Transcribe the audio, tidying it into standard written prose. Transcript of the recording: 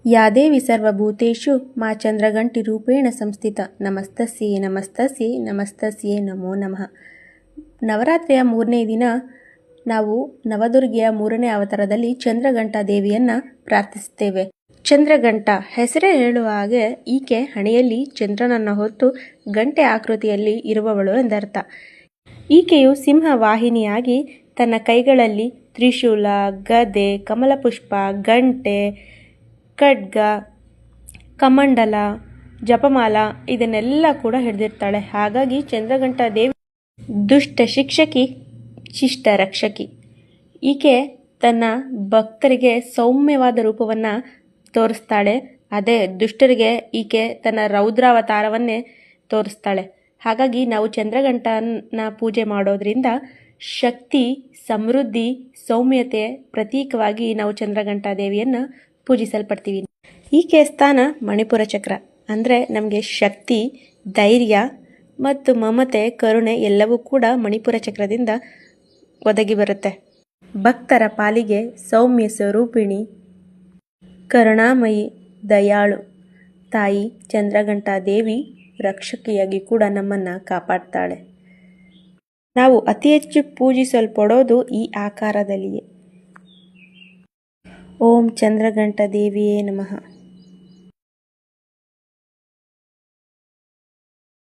ಯಾ ದೇವಿ ಸರ್ವಭೂತೇಷು ಮಾ ಚಂದ್ರಗಂಟಿ ರೂಪೇಣ ಸಂಸ್ಥಿತ ನಮಸ್ತಸ್ಯೆ ನಮಸ್ತಸ್ಯೆ ನಮಸ್ತಸ್ಯೆ ನಮೋ ನಮಃ. ನವರಾತ್ರಿಯ 3ನೇ ದಿನ ನಾವು ನವದುರ್ಗೆಯ 3ನೇ ಅವತಾರದಲ್ಲಿ ಚಂದ್ರಘಂಟಾ ದೇವಿಯನ್ನು ಪ್ರಾರ್ಥಿಸುತ್ತೇವೆ. ಚಂದ್ರಘಂಟ ಹೆಸರೇ ಹೇಳುವ ಹಾಗೆ ಈಕೆ ಹಣೆಯಲ್ಲಿ ಚಂದ್ರನನ್ನು ಹೊತ್ತು ಗಂಟೆ ಆಕೃತಿಯಲ್ಲಿ ಇರುವವಳು ಎಂದರ್ಥ. ಈಕೆಯು ಸಿಂಹ ವಾಹಿನಿಯಾಗಿ ತನ್ನ ಕೈಗಳಲ್ಲಿ ತ್ರಿಶೂಲ, ಗದೆ, ಕಮಲಪುಷ್ಪ, ಗಂಟೆ, ಖಡ್ಗ, ಕಮಂಡಲ, ಜಪಮಾಲ ಇದನ್ನೆಲ್ಲ ಕೂಡ ಹಿಡಿದಿರ್ತಾಳೆ. ಹಾಗಾಗಿ ಚಂದ್ರಘಂಟಾ ದೇವಿ ದುಷ್ಟ ಶಿಕ್ಷಕಿ, ಶಿಷ್ಟ ರಕ್ಷಕಿ. ಈಕೆ ತನ್ನ ಭಕ್ತರಿಗೆ ಸೌಮ್ಯವಾದ ರೂಪವನ್ನು ತೋರಿಸ್ತಾಳೆ. ಅದೇ ದುಷ್ಟರಿಗೆ ಈಕೆ ತನ್ನ ರೌದ್ರಾವತಾರವನ್ನೇ ತೋರಿಸ್ತಾಳೆ. ಹಾಗಾಗಿ ನಾವು ಚಂದ್ರಘಂಟನ ಪೂಜೆ ಮಾಡೋದ್ರಿಂದ ಶಕ್ತಿ, ಸಮೃದ್ಧಿ, ಸೌಮ್ಯತೆ ಪ್ರತೀಕವಾಗಿ ನಾವು ಚಂದ್ರಘಂಟಾ ದೇವಿಯನ್ನು ಪೂಜಿಸಲ್ಪಡ್ತೀವಿ. ಈಕೆ ಸ್ಥಾನ ಮಣಿಪುರ ಚಕ್ರ. ಅಂದರೆ ನಮಗೆ ಶಕ್ತಿ, ಧೈರ್ಯ ಮತ್ತು ಮಮತೆ, ಕರುಣೆ ಎಲ್ಲವೂ ಕೂಡ ಮಣಿಪುರ ಚಕ್ರದಿಂದ ಒದಗಿ ಬರುತ್ತೆ. ಭಕ್ತರ ಪಾಲಿಗೆ ಸೌಮ್ಯ ಸ್ವರೂಪಿಣಿ, ಕರುಣಾಮಯಿ, ದಯಾಳು ತಾಯಿ ಚಂದ್ರಘಂಟಾ ದೇವಿ ರಕ್ಷಕಿಯಾಗಿ ಕೂಡ ನಮ್ಮನ್ನು ಕಾಪಾಡ್ತಾಳೆ. ನಾವು ಅತಿ ಹೆಚ್ಚು ಪೂಜಿಸಲ್ಪಡೋದು ಈ ಆಕಾರದಲ್ಲಿಯೇ. ಓಂ ಚಂದ್ರಘಂಟಾ ದೇವಿಯೇ ನಮಃ.